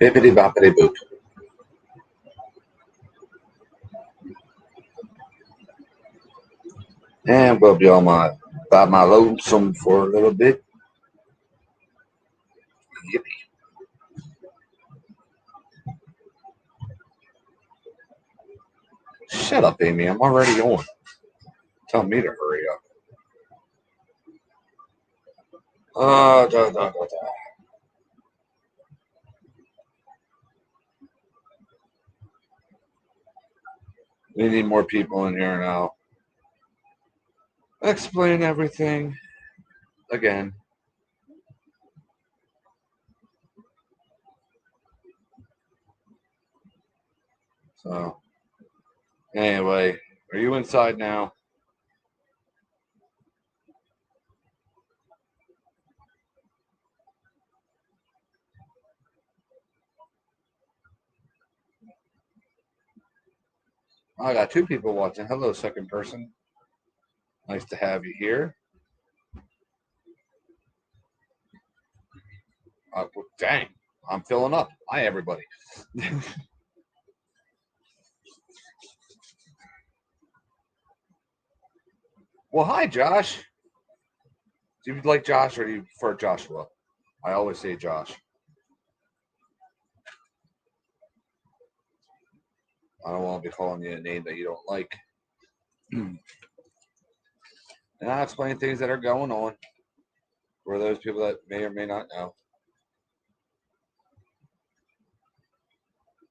Bippity boppity boop. And we'll be on my by my lonesome for a little bit. Yippee. Shut up, Amy. I'm already on. Tell me to hurry up. Da, da, da, da. We need more people in here now. Explain everything again. So, anyway, are you inside now? I got two people watching. Hello, second person. Nice to have you here. Dang, I'm filling up. Hi, everybody. Well, hi, Josh. Do you like Josh or do you prefer Joshua? I always say Josh. I don't want to be calling you a name that you don't like. And I'll explain things that are going on for those people that may or may not know.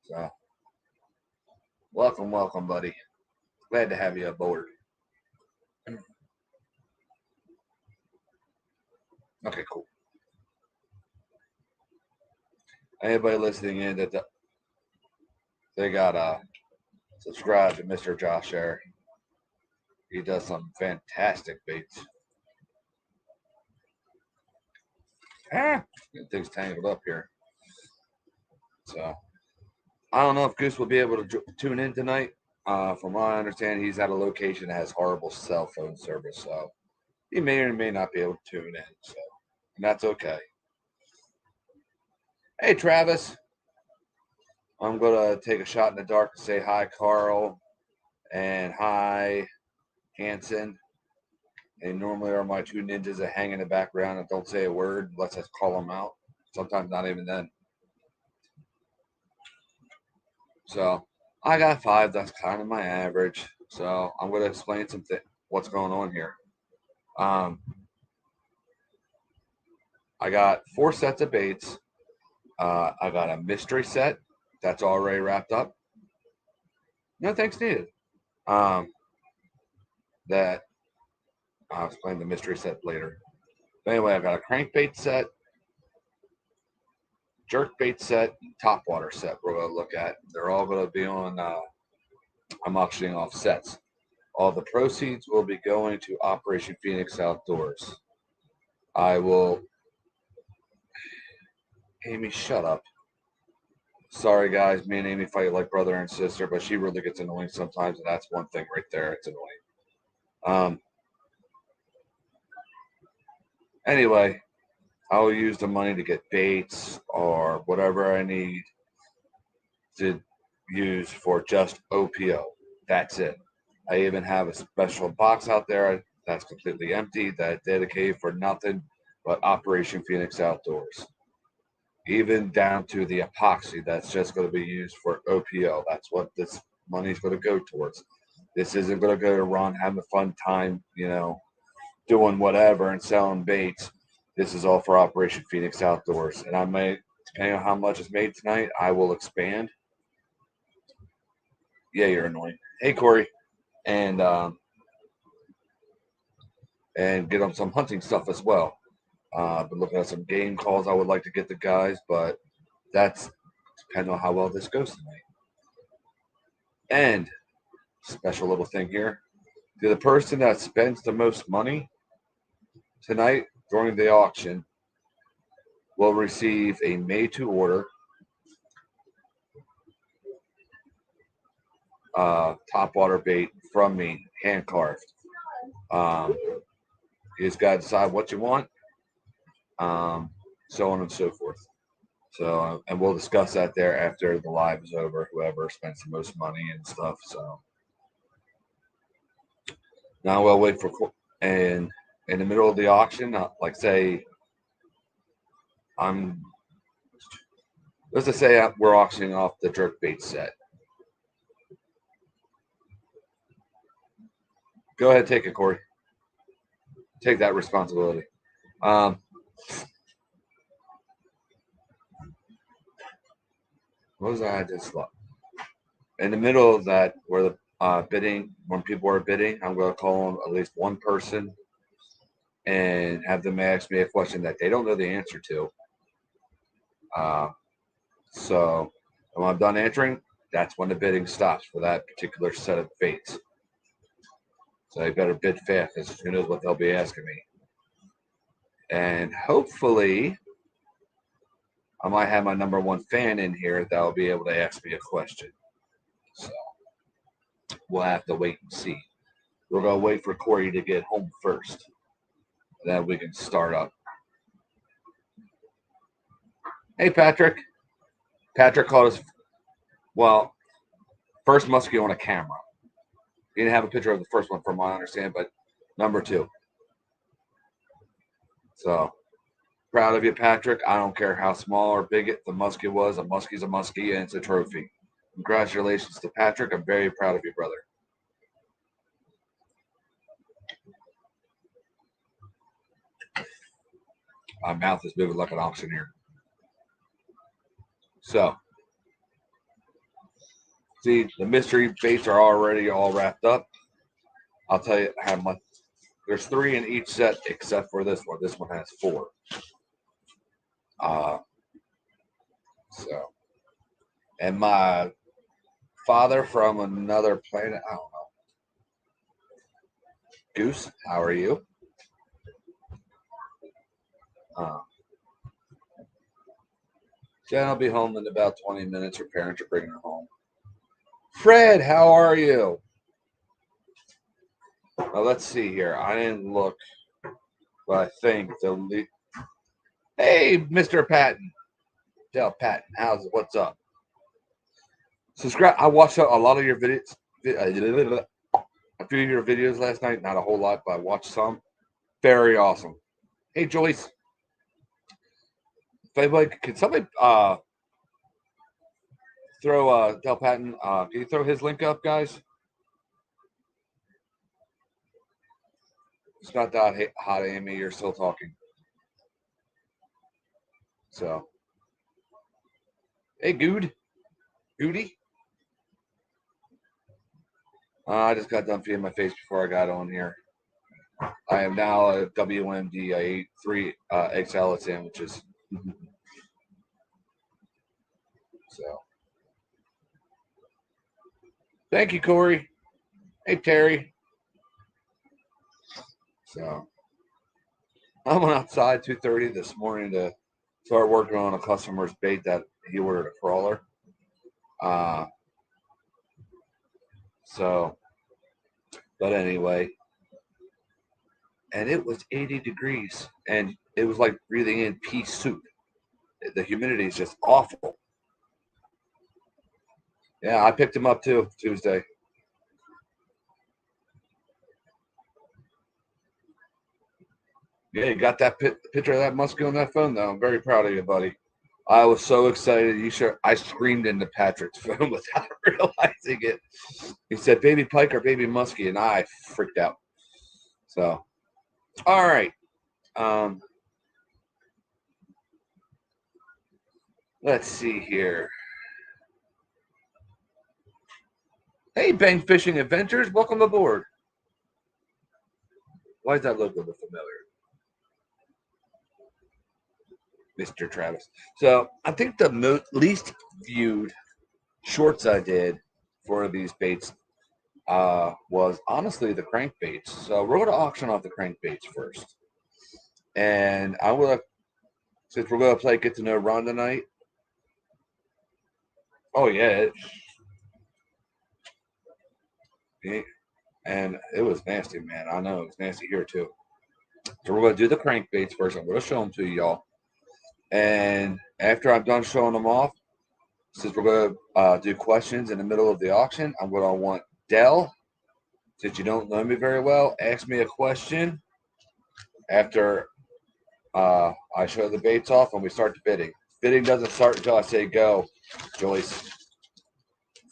So, welcome, welcome, buddy. Glad to have you aboard. Okay, cool. Anybody listening in that they got subscribe to Mr. Josh there. He does some fantastic baits. Ah, things tangled up here. So I don't know if Goose will be able to tune in tonight. From what I understand, he's at a location that has horrible cell phone service, so he may or may not be able to tune in. So and that's okay. Hey, Travis, I'm gonna take a shot in the dark and say hi, Carl, and hi, Hanson. They normally are my two ninjas that hang in the background and don't say a word unless I call them out. Sometimes not even then. So I got five. That's kind of my average. So I'm going to explain what's going on here. Um, I got four sets of baits. I got a mystery set that's already wrapped up. No thanks needed. Um, that I'll explain the mystery set later. But anyway, I got a crankbait set, jerk bait set, top water set. We're going to look at. They're all going to be on. I'm auctioning off sets. All the proceeds will be going to Operation Phoenix Outdoors. I will. Amy, shut up. Sorry, guys. Me and Amy fight like brother and sister, but she really gets annoying sometimes, and that's one thing right there. It's annoying. Anyway, I will use the money to get baits or whatever I need to use for just O.P.O. That's it. I even have a special box out there that's completely empty that's dedicated for nothing but Operation Phoenix Outdoors. Even down to the epoxy that's just going to be used for O.P.O. That's what this money's going to go towards. This isn't going to go to Ron having a fun time, doing whatever and selling baits. This is all for Operation Phoenix Outdoors. And I may, depending on how much is made tonight, I will expand. Yeah, you're annoying. Hey, Corey. And get them some hunting stuff as well. I've been looking at some game calls I would like to get the guys, but that's depending on how well this goes tonight. And special little thing here. To the person that spends the most money tonight during the auction will receive a made to order top water bait from me, hand carved. Um, you just got to decide what you want, so on and so forth. So, and we'll discuss that there after the live is over, whoever spends the most money and stuff. So now we'll wait for, and in the middle of the auction, like say, I'm, let's just say we're auctioning off the jerk bait set. Go ahead, take it, Corey. Take that responsibility. What was that I just thought? In the middle of that, where the bidding, when people are bidding, I'm going to call on at least one person and have them ask me a question that they don't know the answer to. So when I'm done answering, that's when the bidding stops for that particular set of baits. So they better bid fast, because who knows what they'll be asking me. And hopefully, I might have my number one fan in here that will be able to ask me a question. So we'll have to wait and see. We're going to wait for Corey to get home first. Then we can start up. Hey, Patrick. Patrick caught us, well, first muskie on a camera. He didn't have a picture of the first one from my understanding, but number 2. So proud of you, Patrick. I don't care how small or big the muskie was. A muskie's a muskie, and it's a trophy. Congratulations to Patrick. I'm very proud of you, brother. My mouth is moving like an auctioneer. So, see, the mystery baits are already all wrapped up. I'll tell you how much. There's 3 in each set except for this one. This one has 4. So, and my father from another planet, I don't know. Goose, how are you? Jen will be home in about 20 minutes. Her parents are bringing her home. Fred, how are you? Well, let's see here. I didn't look, but I think the Hey, Mr. Patton. Tell Patton, what's up? Subscribe. I watched a lot of your videos, a few of your videos last night. Not a whole lot, but I watched some. Very awesome. Hey, Joyce. If anybody, can somebody throw Del Patton? Can you throw his link up, guys? It's not that hot, Amy. You're still talking. So, hey, Goody. I just got done feeding my face before I got on here. I am now a WMD. I ate 3 egg salad sandwiches. So, thank you, Corey. Hey, Terry. So, I went outside 2:30 this morning to start working on a customer's bait that he ordered, a crawler. So, but anyway, and it was 80 degrees, and it was like breathing in pea soup. The humidity is just awful. Yeah, I picked him up too Tuesday. Yeah, you got that picture of that muskie on that phone, though. I'm very proud of you, buddy. I was so excited. I screamed into Patrick's phone without realizing it. He said, "Baby pike or baby muskie," and I freaked out. So, all right. Let's see here. Hey, Bang Fishing Adventures, welcome aboard. Why does that logo look familiar? Mr. Travis. So I think the least viewed shorts I did for these baits was honestly the crankbaits. So we're going to auction off the crankbaits first. And I will, since we're going to play Get to Know Ron tonight. Oh, yeah. And it was nasty, man. I know it was nasty here, too. So we're going to do the crankbaits first. I'm going to show them to y'all. And after I'm done showing them off, since we're going to do questions in the middle of the auction, I'm going to want Dell, since you don't know me very well, ask me a question after I show the baits off and we start the bidding. Bidding doesn't start until I say go. Joyce,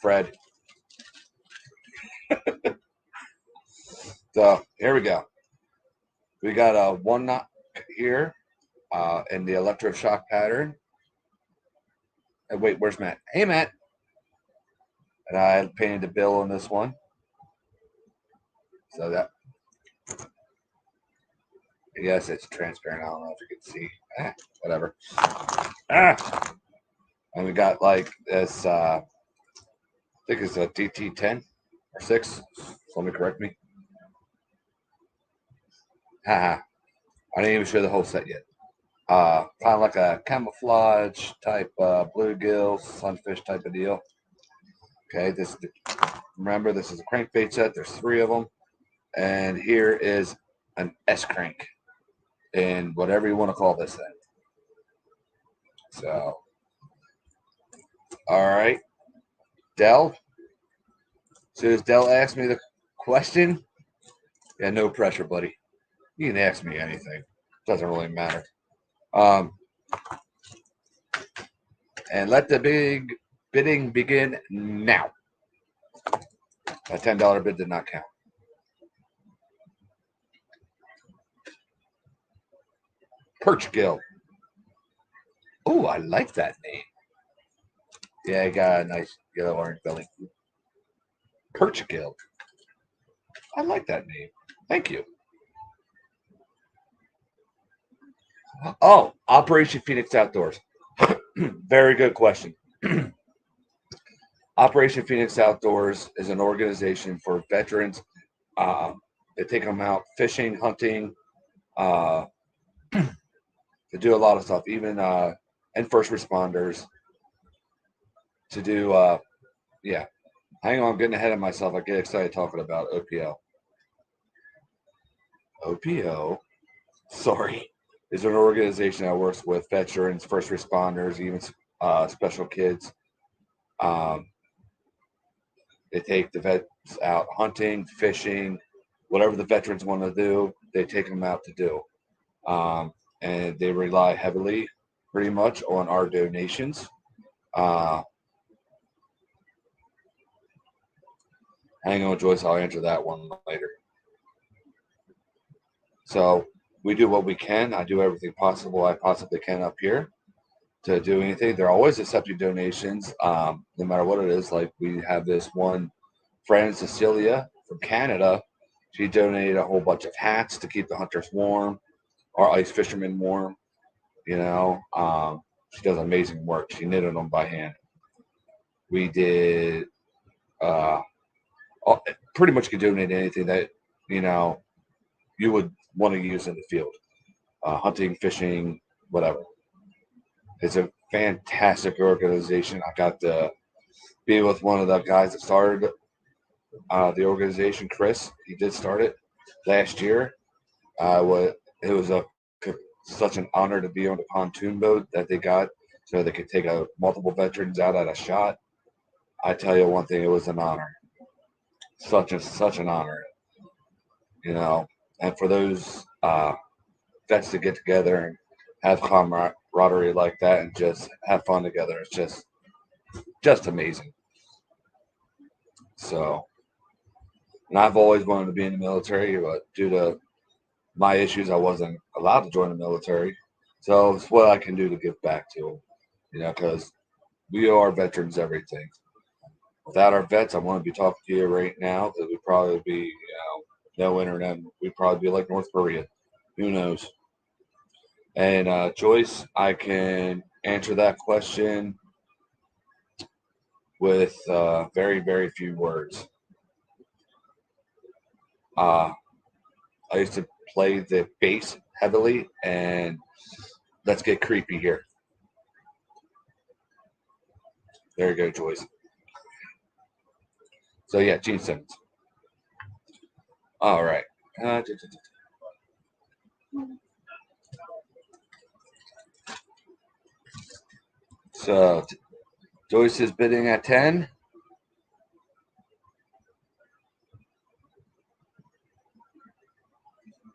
Fred. So here we go. We got a 1 knot here in the electroshock pattern. And wait, where's Matt? Hey, Matt. And I painted the bill on this one. So that, yes, it's transparent. I don't know if you can see. Whatever. And we got like this, I think it's a DT10 or 6. Somebody correct me. Haha. I didn't even show the whole set yet. Kind of like a camouflage type bluegill, sunfish type of deal. Okay, remember this is a crankbait set. There's 3 of them. And here is an S crank in whatever you want to call this thing. So, all right. Dell. As soon as Dell asked me the question, yeah, no pressure, buddy. You can ask me anything. Doesn't really matter. And let the big bidding begin now. A $10 bid did not count. Perch Gill. Oh, I like that name. Yeah, I got a nice yellow orange belly. Perch Gill. I like that name. Thank you. Oh, Operation Phoenix Outdoors. Very good question. Operation Phoenix Outdoors is an organization for veterans. They take them out fishing, hunting. They do a lot of stuff, even and first responders. To do, yeah. Hang on, I'm getting ahead of myself. I get excited talking about O.P.O. O.P.O. Sorry, is an organization that works with veterans, first responders, even special kids. They take the vets out hunting, fishing, whatever the veterans want to do, they take them out to do. And they rely heavily, pretty much, on our donations. Hang on, Joyce, I'll answer that one later. So we do what we can. I do everything possible I possibly can up here to do anything. They're always accepting donations, no matter what it is. Like we have this one friend, Cecilia from Canada. She donated a whole bunch of hats to keep the hunters warm, our ice fishermen warm. You know, she does amazing work. She knitted them by hand. We did pretty much could donate anything that you know you would want to use in the field, hunting, fishing, whatever. It's a fantastic organization. I got to be with one of the guys that started the organization, Chris. He did start it last year. It was such an honor to be on the pontoon boat that they got so they could take multiple veterans out at a shot. I tell you one thing, it was an honor. Such an honor, you know. And for those vets to get together and have camaraderie like that and just have fun together, it's just amazing. So, and I've always wanted to be in the military, but due to my issues, I wasn't allowed to join the military. So it's what I can do to give back to them, you know, because we owe our veterans everything. Without our vets, I want to be talking to you right now because we'd probably be, no internet. We'd probably be like North Korea. Who knows? And Joyce, I can answer that question with very, very few words. I used to play the bass heavily, and let's get creepy here. There you go, Joyce. So yeah, Gene Simmons. All right. So Joyce is bidding at 10.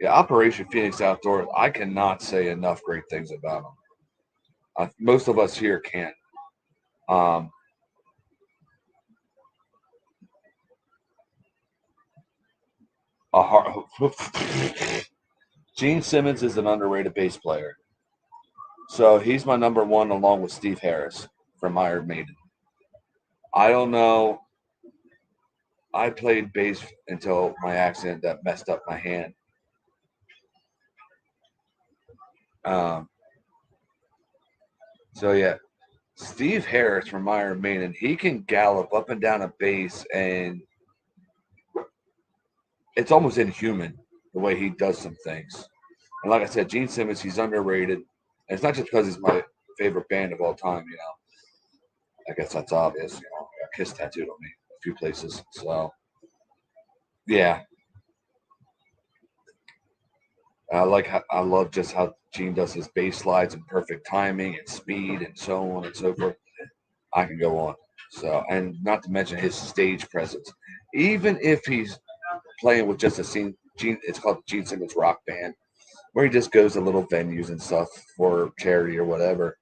Yeah, Operation Phoenix Outdoors. I cannot say enough great things about them. Most of us here can't. Um, Gene Simmons is an underrated bass player. So he's my number one along with Steve Harris from Iron Maiden. I don't know. I played bass until my accident that messed up my hand. Um, so yeah, Steve Harris from Iron Maiden, he can gallop up and down a bass, and it's almost inhuman the way he does some things. And like I said, Gene Simmons, he's underrated. And it's not just because he's my favorite band of all time, you know. I guess that's obvious. You know, I got Kiss tattooed on me a few places. So yeah, I love just how Gene does his bass slides and perfect timing and speed and so on and so forth. I can go on. So and not to mention his stage presence. Even if he's playing with just a scene, Gene, it's called Gene Simmons Rock Band, where he just goes to little venues and stuff for charity or whatever,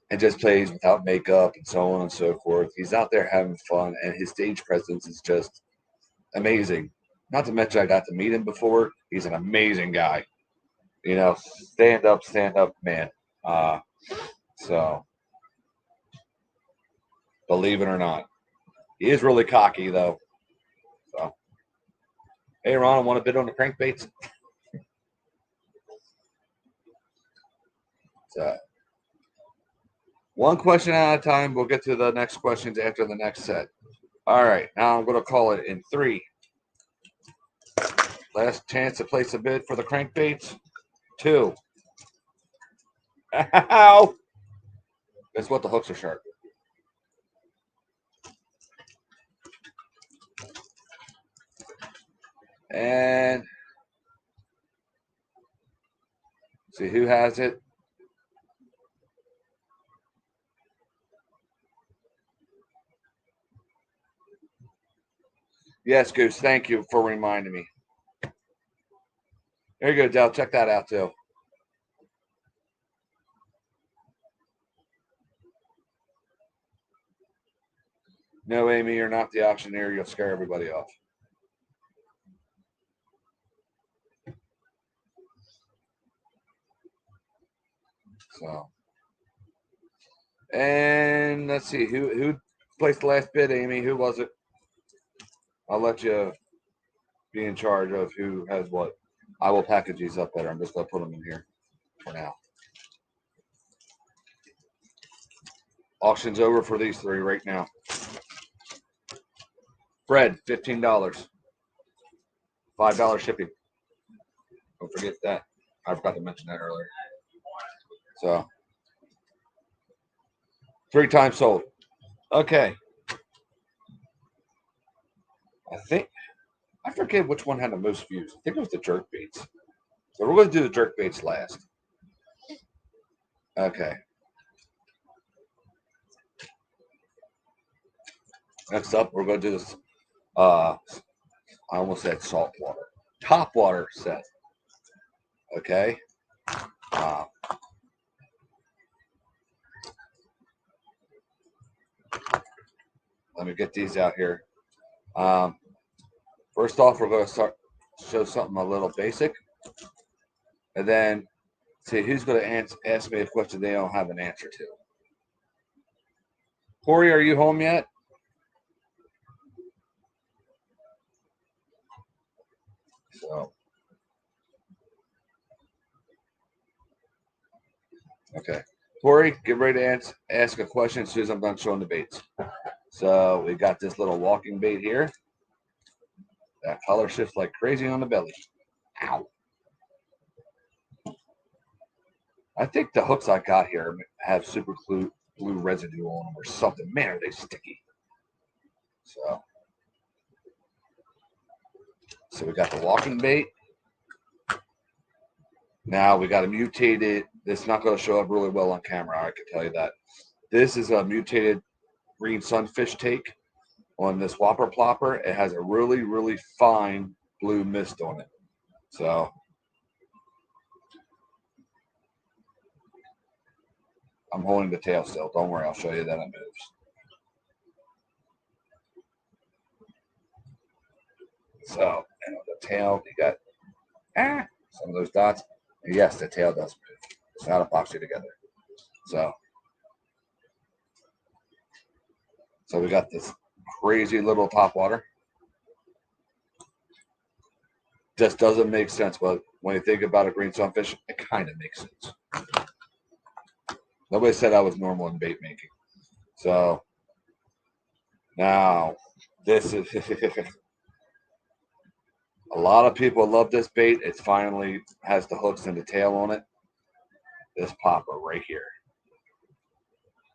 and just plays without makeup and so on and so forth. He's out there having fun, and his stage presence is just amazing. Not to mention, I got to meet him before. He's an amazing guy. You know, stand up man. Uh, so believe it or not, he is really cocky though. So, hey Ron, I want to bid on the crankbaits. So, one question at a time. We'll get to the next questions after the next set. All right, now I'm going to call it in 3. Last chance to place a bid for the crankbaits. 2. Ow! Guess what? The hooks are sharp. And see who has it. Yes, Goose. Thank you for reminding me. There you go, Dell. Check that out too. No, Amy, you're not the auctioneer. You'll scare everybody off. So, and let's see who placed the last bid. Amy, who was it? I'll let you be in charge of who has what. I will package these up better. I'm just gonna put them in here for now. Auction's over for these 3 right now. Fred, $15. $5 shipping. Don't forget that. I forgot to mention that earlier. So 3 times sold. Okay. I forget which one had the most views. I think it was the jerk baits. So we're going to do the jerk baits last. Okay. Next up, we're going to do this. I almost said salt water. Top water set. Okay. Uh, let me get these out here. First off, we're going to start show something a little basic, and then see who's going to ask me a question they don't have an answer to. Corey, are you home yet? So, okay. Corey, get ready to ask a question as soon as I'm done showing the baits. So we got this little walking bait here. That color shifts like crazy on the belly. Ow. I think the hooks I got here have super glue residue on them or something. Man, are they sticky. So we got the walking bait. Now we got a mutated. It's not going to show up really well on camera. I can tell you that. This is a mutated green sunfish take on this whopper plopper. It has a really, really fine blue mist on it. So I'm holding the tail still. Don't worry, I'll show you that it moves. So, and on the tail, you got some of those dots. And yes, the tail does move. It's not epoxy together. So we got this crazy little top water. Just doesn't make sense, but when you think about a green sunfish, it kind of makes sense. Nobody said I was normal in bait making. So now this is a lot of people love this bait. It finally has the hooks and the tail on it. This popper right here.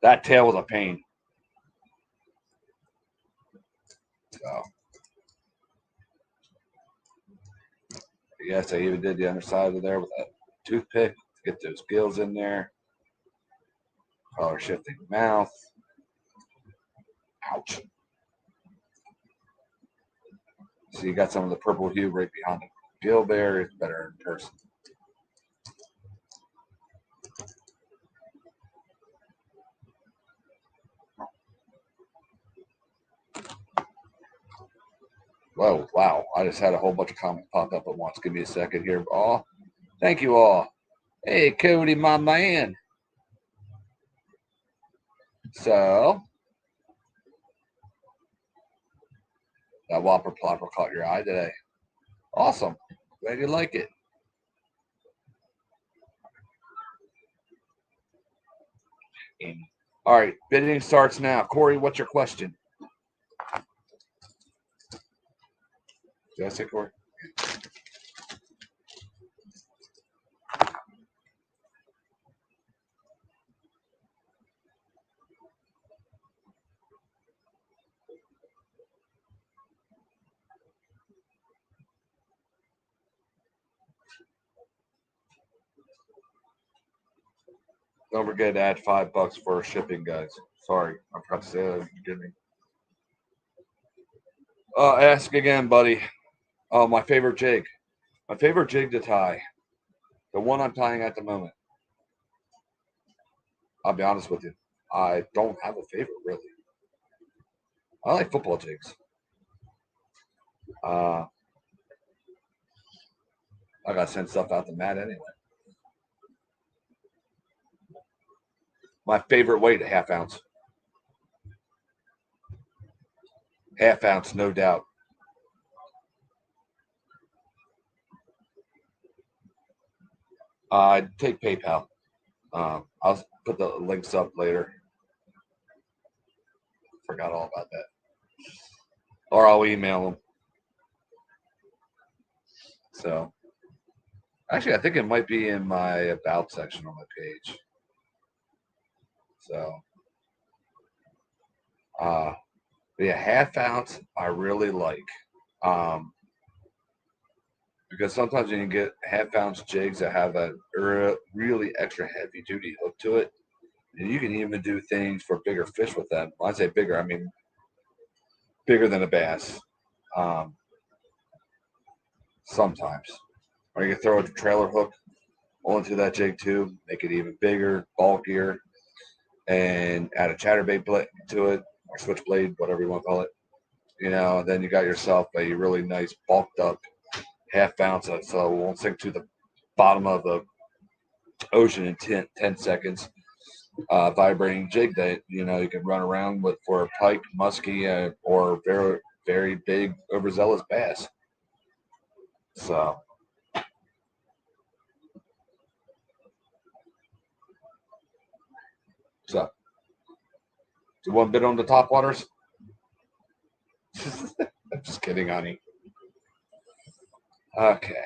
That tail was a pain. So yes, I even did the underside of there with a toothpick to get those gills in there. Color shifting mouth. Ouch. So you got some of the purple hue right behind the gill there. It's better in person. Whoa, wow. I just had a whole bunch of comments pop up at once. Give me a second here. Oh, thank you all. Hey, Cody, my man. So, that whopper plopper caught your eye today. Awesome. Glad you like it. Amy. All right, bidding starts now. Corey, what's your question? Did I say Corey? Don't forget to add $5 for shipping, guys. Sorry, I forgot to say that. Forgive me. Ask again, buddy. My favorite jig. My favorite jig to tie. The one I'm tying at the moment. I'll be honest with you. I don't have a favorite really. I like football jigs. I gotta send stuff out to Matt anyway. My favorite weight, a half ounce. Half ounce, no doubt. Take PayPal. I'll put the links up later. Forgot all about that. Or I'll email them. So, actually, I think it might be in my about section on my page. So, yeah, half ounce I really like. Because sometimes you can get half ounce jigs that have a really extra heavy duty hook to it. And you can even do things for bigger fish with them. When I say bigger, I mean bigger than a bass. Um, sometimes. Or you can throw a trailer hook onto that jig too, make it even bigger, bulkier, and add a chatterbait to it, or switchblade, whatever you want to call it. Then you got yourself a really nice bulked up half ounce, so it won't sink to the bottom of the ocean in 10 seconds. Vibrating jig that you can run around with for a pike, muskie, or very very big overzealous bass. So do you want to bid on the top waters? I'm just kidding, honey. Okay.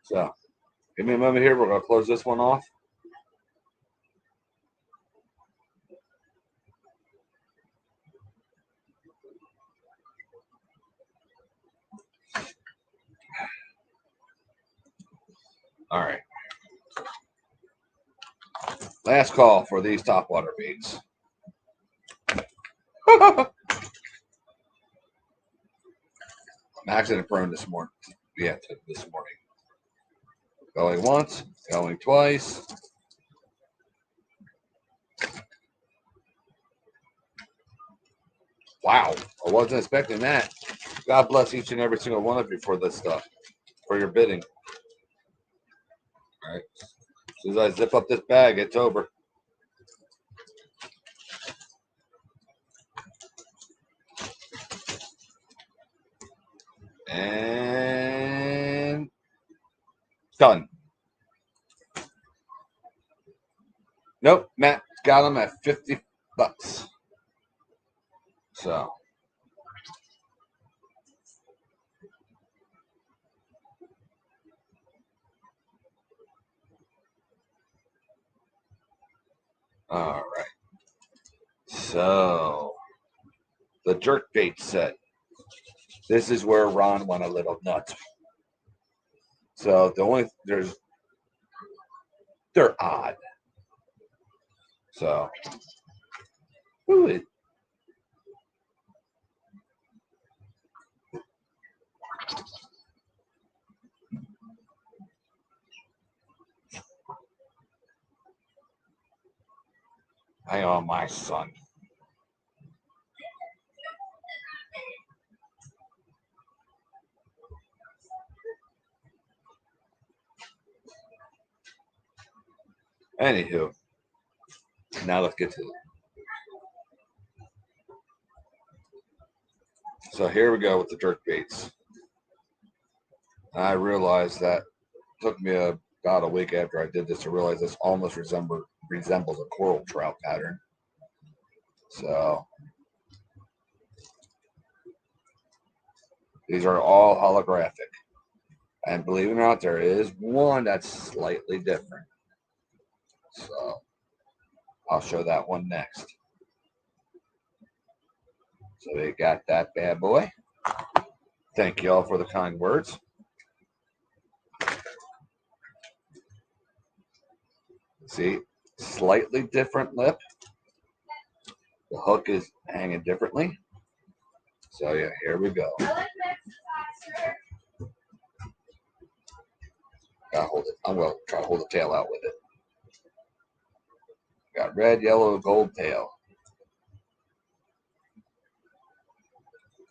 So give me a moment here. We're gonna close this one off. All right. Last call for these top water baits. I'm accident prone this morning. Yeah, this morning. Going once, going twice. Wow, I wasn't expecting that. God bless each and every single one of you for this stuff, for your bidding. All right. As soon as I zip up this bag, it's over. And done. Nope, Matt got them at $50. So, all right. So, the jerk bait set. This is where Ron went a little nuts. So they're odd. So, ooh, hang on, my son. Anywho, now let's get to it. So here we go with the jerk baits. I realized that it took me about a week after I did this to realize this almost resembles a coral trout pattern. So these are all holographic. And believe it or not, there is one that's slightly different. So I'll show that one next. So we got that bad boy. Thank you all for the kind words. See, slightly different lip. The hook is hanging differently. So yeah, here we go. Gotta hold it. I'm gonna try to hold the tail out with it. Got red, yellow, gold tail.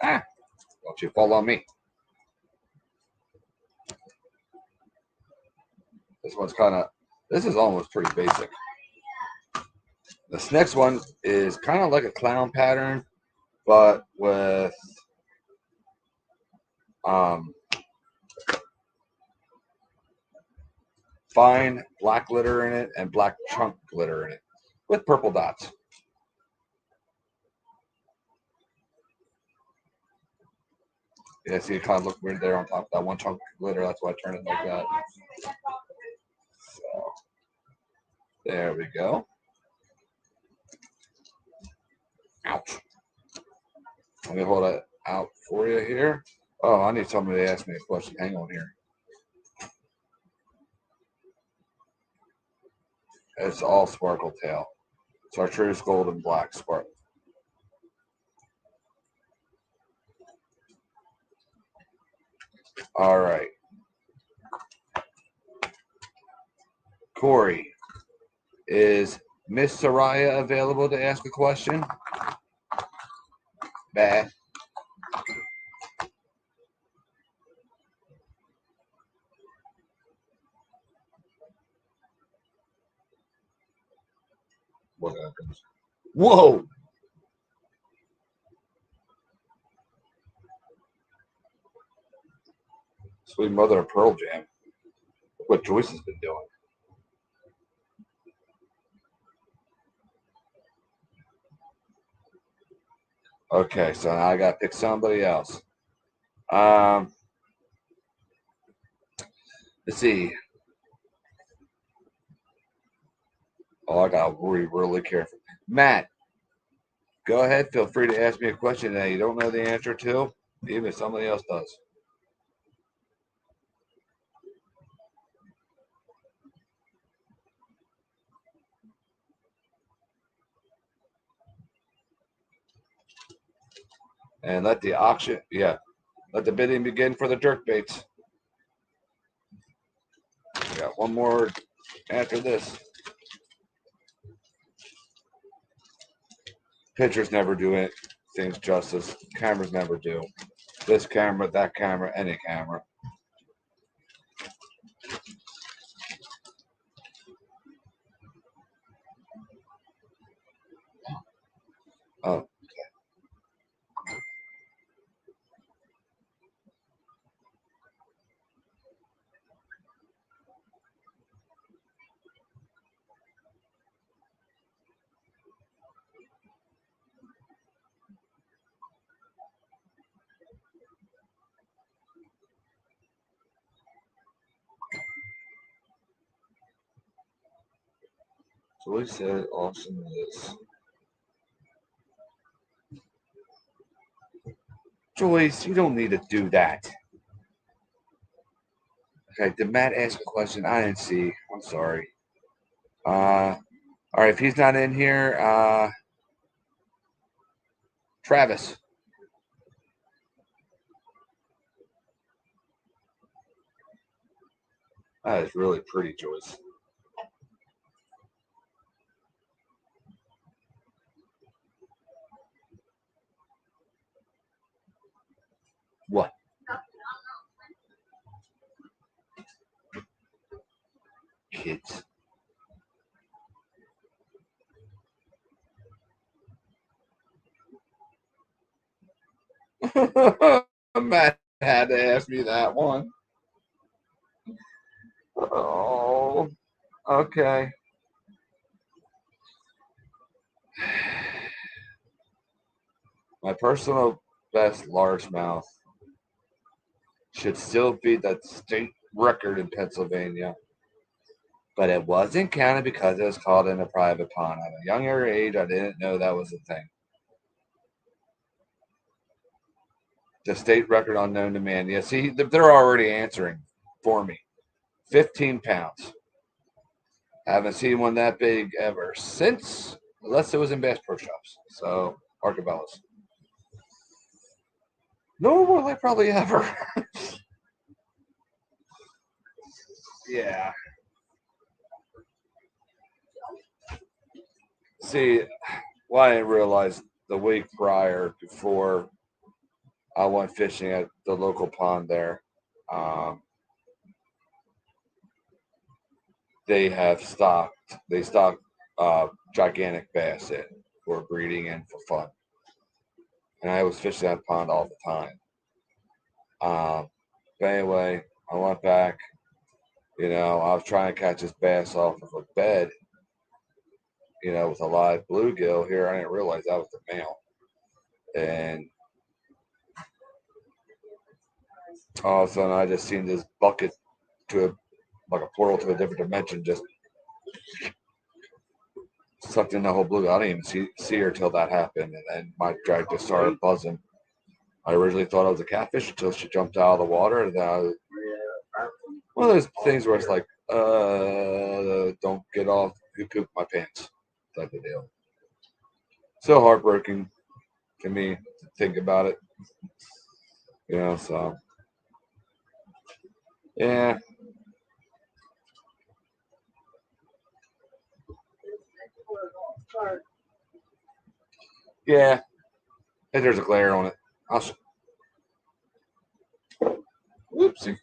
Ah, don't you fall on me. This is almost pretty basic. This next one is kind of like a clown pattern, but with fine black glitter in it and black chunk glitter in it with purple dots. Yeah, see, it kind of looked weird there on top of that one chunk of glitter. That's why I turned it like that. So, there we go. Ouch. Let me hold it out for you here. Oh, I need somebody to ask me a question. Hang on here. It's all sparkle tail. It's Chartreuse gold and black sparkle. All right. Corey, is Miss Soraya available to ask a question? Bad. What happens? Whoa! Sweet mother of Pearl Jam. Look what Joyce has been doing. Okay, so now I got to pick somebody else. Let's see. Oh, I got to be really careful. Matt, go ahead. Feel free to ask me a question that you don't know the answer to, even if somebody else does. And let the auction, yeah, let the bidding begin for the jerk baits. We got one more after this. Pictures never do it things justice. Cameras never do. This camera, that camera, any camera. Oh, so we said awesome is. Joyce, you don't need to do that. Okay, did Matt ask a question? I didn't see. I'm sorry. All right, if he's not in here, Travis. That is really pretty, Joyce. What? Kids. Matt had to ask me that one. Oh, okay. My personal best largemouth should still be that state record in Pennsylvania, but it wasn't counted because it was caught in a private pond. At a younger age, I didn't know that was a thing. The state record unknown to man. Yeah, see, they're already answering for me. 15 pounds. Haven't seen one that big ever since, unless it was in Bass Pro Shops. So, Archibald's. Nor will I probably ever. Yeah. See, well, I didn't realize the week prior, before I went fishing at the local pond there, um, they stock gigantic bass in for breeding and for fun. And I was fishing that pond all the time. But anyway, I went back. I was trying to catch this bass off of a bed, with a live bluegill here. I didn't realize that was the male. And all of a sudden, I just seen this bucket like a portal to a different dimension, just sucked in the whole bluegill. I didn't even see her till that happened, and then my drag just started buzzing. I originally thought it was a catfish until she jumped out of the water, and then one of those things where it's like, don't get off, you poop my pants, type of deal. So heartbreaking to me to think about it, so yeah, yeah. Hey, there's a glare on it. I'll, whoopsie.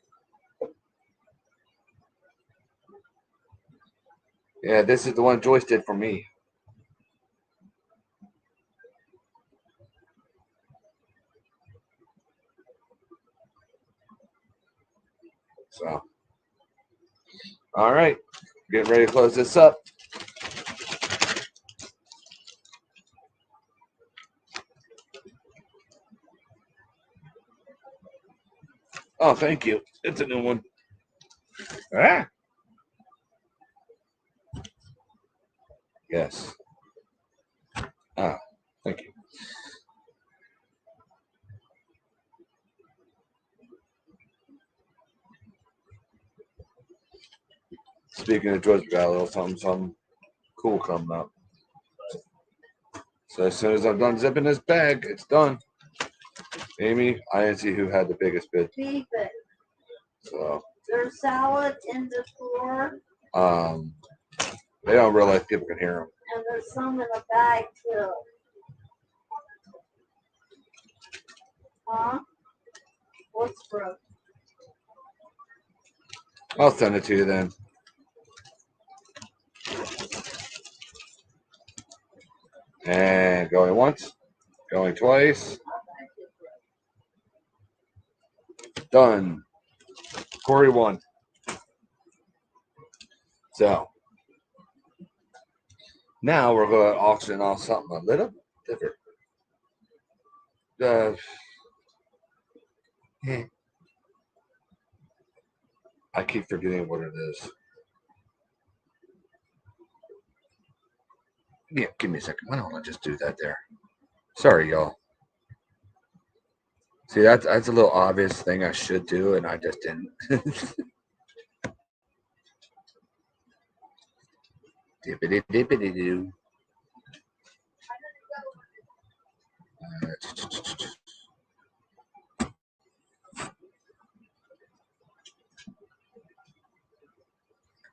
Yeah, this is the one Joyce did for me. So, all right, getting ready to close this up. Oh, thank you. It's a new one. Ah, yes. Ah, thank you. Speaking of Joyce, we got a little something cool coming up. So as soon as I'm done zipping this bag, it's done. Amy, I didn't see who had the biggest bid. Keep it. So There's salad in the floor, they don't realize people can hear them. and there's some in the bag too. Huh? What's broke? I'll send it to you then. And going once, going twice. Done. Corey won. So now we're going to auction off something a little different. I keep forgetting what it is. Yeah, give me a second. Why don't I just do that there? Sorry, y'all. See, that's a little obvious thing I should do, and I just didn't. Dippity dippity doo.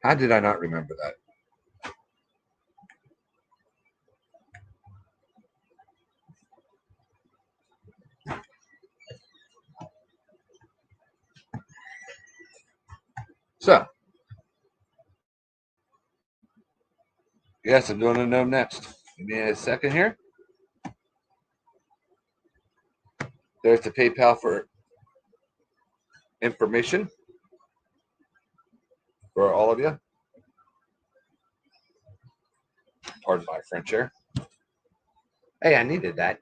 How did I not remember that? So, yes, I'm doing a no next. Give me a second here. There's the PayPal for information for all of you. Pardon my French here. Hey, I needed that.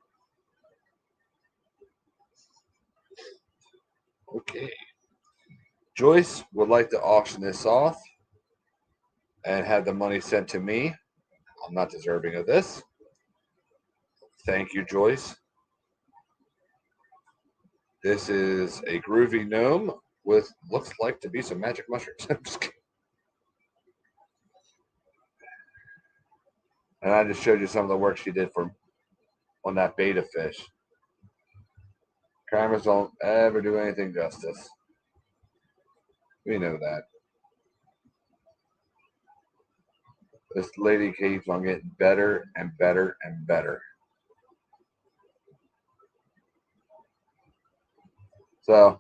Okay. Joyce would like to auction this off and have the money sent to me. I'm not deserving of this. Thank you, Joyce. This is a groovy gnome with looks like to be some magic mushrooms. And I just showed you some of the work she did for on that beta fish. Cameras don't ever do anything justice. We know that. This lady keeps on getting better and better and better. So,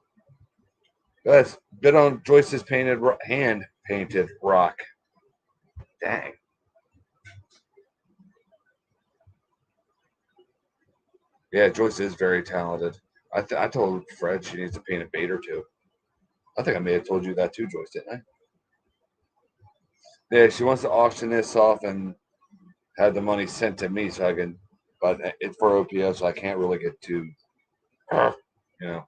let's bid on Joyce's hand painted rock. Dang. Yeah, Joyce is very talented. I told Fred she needs to paint a bait or two. I think I may have told you that too, Joyce, didn't I? Yeah, she wants to auction this off and have the money sent to me so I can, but it's for O.P.O, so I can't really get too, you know.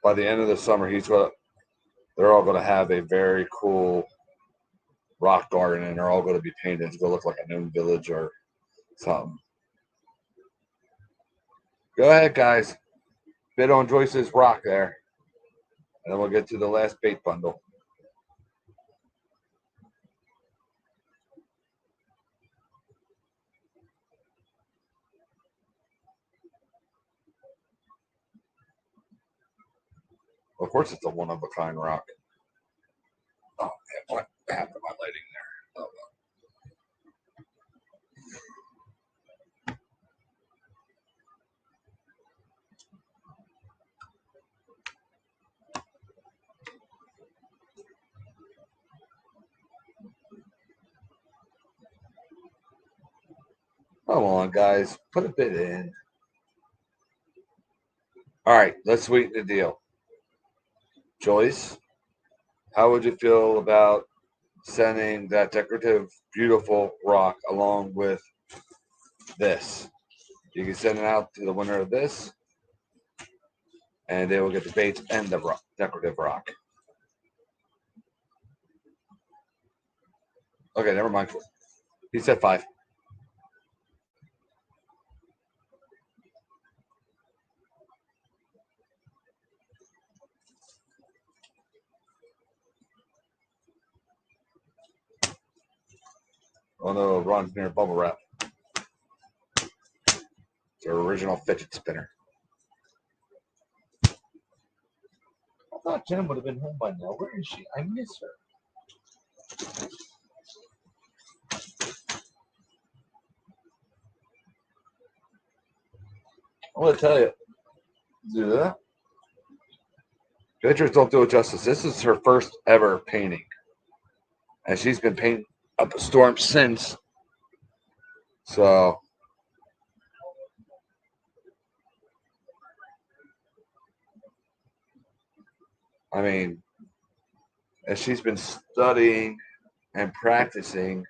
By the end of the summer, they're all going to have a very cool rock garden, and they're all going to be painted. It's going to look like a gnome village or something. Go ahead, guys. Bid on Joyce's rock there, and then we'll get to the last bait bundle. Of course, it's a one-of-a-kind rock. Oh, man, what happened to my lighting there? Oh, well. Come on, guys. Put a bid in. All right, let's sweeten the deal. Joyce, how would you feel about sending that decorative, beautiful rock along with this? You can send it out to the winner of this, and they will get the baits and the decorative rock. Okay, never mind. He said 5. Oh no, Ron's near bubble wrap. It's our original fidget spinner. I thought Jen would have been home by now. Where is she? I miss her. I'm going to tell you. Do that. Pictures don't do it justice. This is her first ever painting. And she's been painting up a storm since. So, I mean, and she's been studying and practicing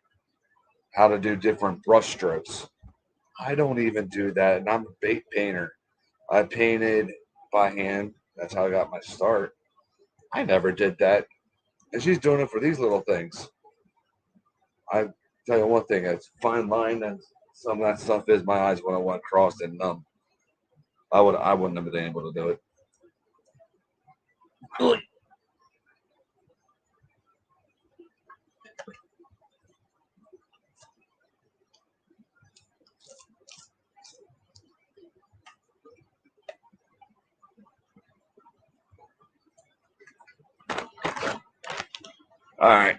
how to do different brush strokes. I don't even do that, and I'm a bait painter. I painted by hand. That's how I got my start. I never did that, and she's doing it for these little things. I tell you one thing: it's fine line, and some of that stuff is my eyes when I went crossed and numb. I wouldn't have been able to do it. All right.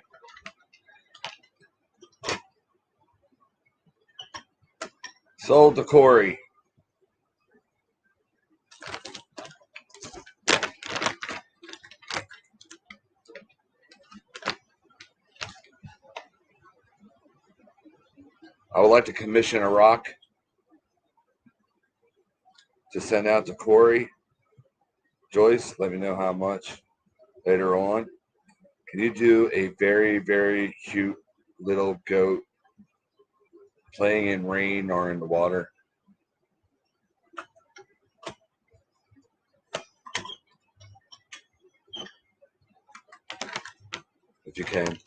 Sold to Corey. I would like to commission a rock to send out to Corey. Joyce, let me know how much later on. Can you do a very, very cute little goat playing in rain or in the water? If you can.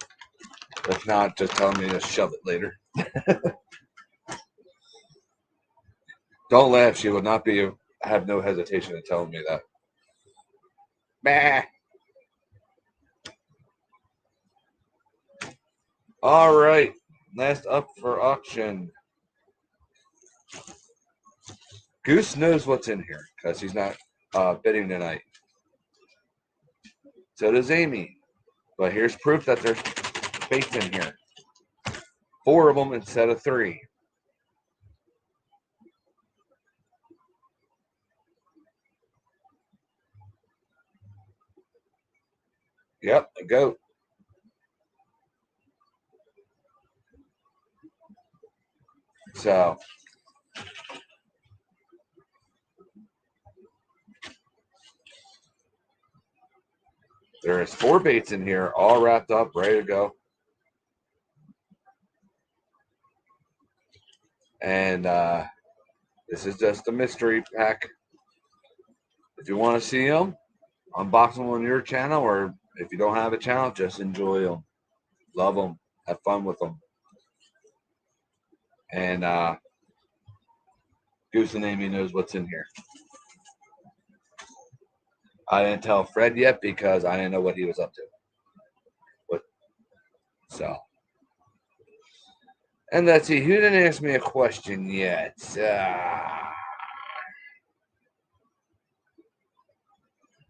If not, just tell me to shove it later. Don't laugh. She would not be have no hesitation in telling me that. Bah. All right. Last up for auction. Goose knows what's in here because he's not bidding tonight. So does Amy. But here's proof that there's space in here. 4 of them instead of 3. Yep, a goat. So there is 4 baits in here, all wrapped up, ready to go. And this is just a mystery pack. If you want to see them, unbox them on your channel, or if you don't have a channel, just enjoy them. Love them. Have fun with them. And Goose and Amy knows what's in here. I didn't tell Fred yet because I didn't know what he was up to. So. And let's see, who didn't ask me a question yet?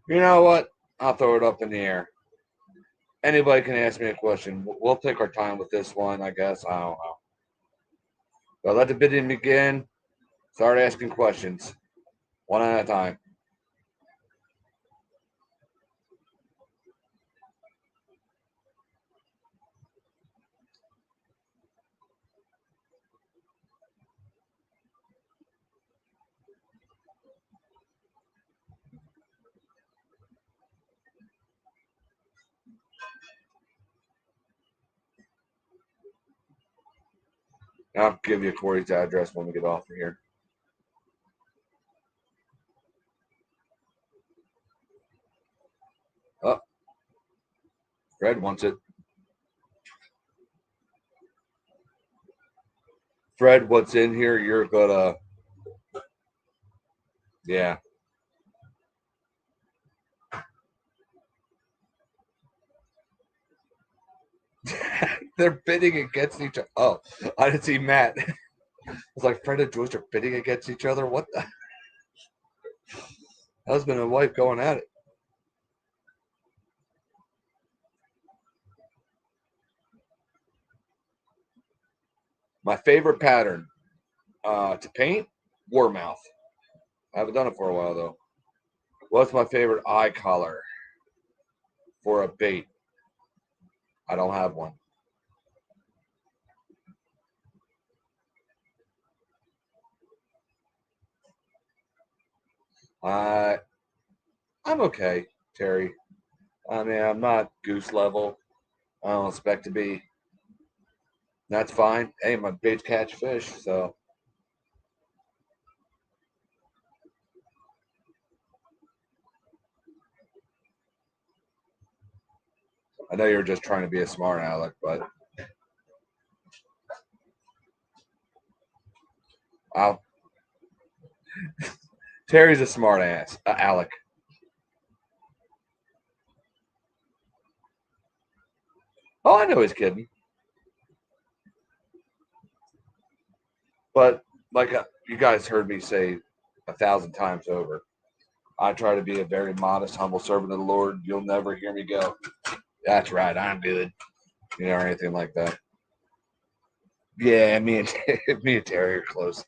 You know what? I'll throw it up in the air. Anybody can ask me a question. We'll take our time with this one, I guess. I don't know. But let the bidding begin. Start asking questions. One at a time. I'll give you Corey's address when we get off of here. Oh, Fred wants it. Fred, what's in here? You're gonna, yeah. They're bidding against each other. Oh, I didn't see Matt. I was like, Fred and Joyce are bidding against each other. What the husband and wife going at it? My favorite pattern to paint, Warmouth. I haven't done it for a while though. What's my favorite eye color for a bait? I don't have one. I I'm okay, Terry. I mean, I'm not goose level. I don't expect to be. That's fine. Hey, my baits catch fish, so I know you're just trying to be a smart aleck, but I'll, Terry's a smart ass, aleck. Oh, I know he's kidding, but like you guys heard me say 1,000 times over, I try to be a very modest, humble servant of the Lord. You'll never hear me go, "That's right, I'm good," or anything like that. Yeah, me and me and Terry are close.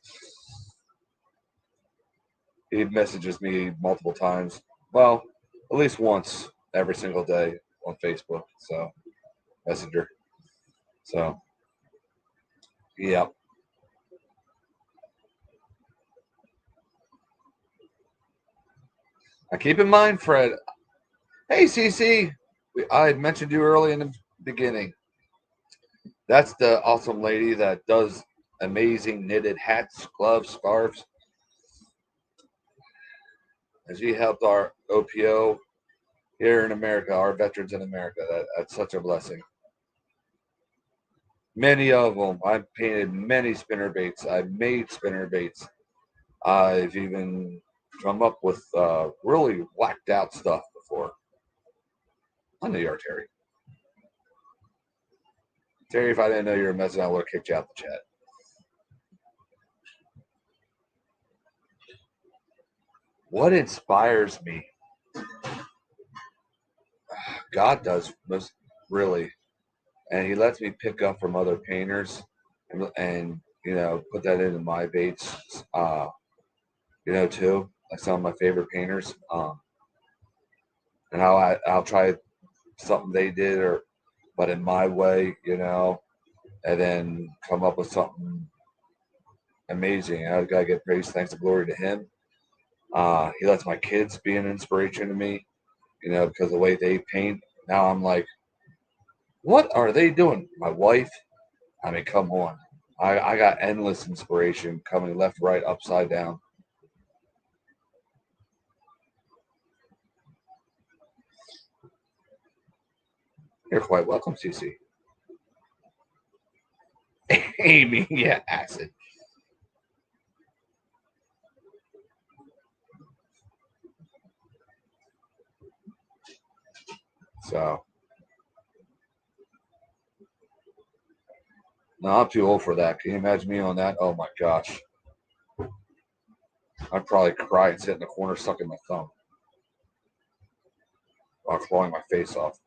He messages me multiple times. Well, at least once every single day on Facebook. So Messenger. So yeah. Now keep in mind, Fred. Hey, CC. I had mentioned you early in the beginning. That's the awesome lady that does amazing knitted hats, gloves, scarves. And she helped our O.P.O here in America, our veterans in America. That's such a blessing. Many of them. I've painted many spinner baits. I've made spinner baits. I've even come up with really whacked out stuff before. I know you are, Terry. Terry, if I didn't know you were messing, I would have kicked you out the chat. What inspires me? God does most really, and He lets me pick up from other painters, and put that into my baits. Too, like some of my favorite painters. And I'll try something they did, but in my way, and then come up with something amazing. I gotta get praise, thanks, and glory to Him. He lets my kids be an inspiration to me, because the way they paint. Now I'm like, what are they doing? My wife, I mean, come on. I got endless inspiration coming left, right, upside down. You're quite welcome, CC. Amy, yeah, acid. So, no, I'm too old for that. Can you imagine me on that? Oh my gosh. I'd probably cry and sit in the corner sucking my thumb while clawing my face off.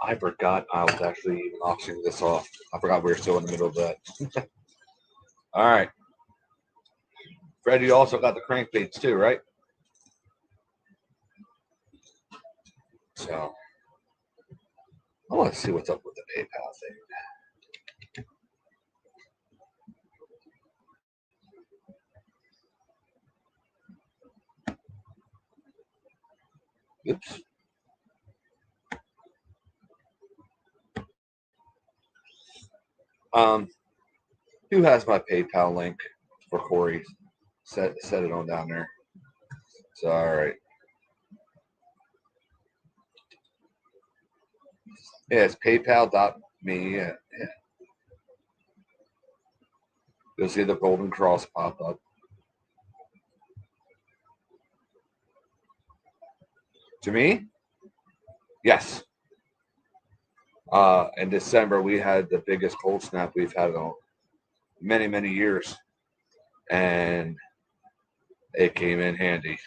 I forgot I was actually even auctioning this off. I forgot we were still in the middle of that. All right. Fred, you also got the crankbaits too, right? So I want to see what's up with the PayPal thing. Oops. Um, who has my PayPal link for Corey? Set it on down there. So all right. Yeah, it's PayPal.me. Yeah. You'll see the golden cross pop up. To me? Yes. In December, we had the biggest cold snap we've had in many, many years. And it came in handy.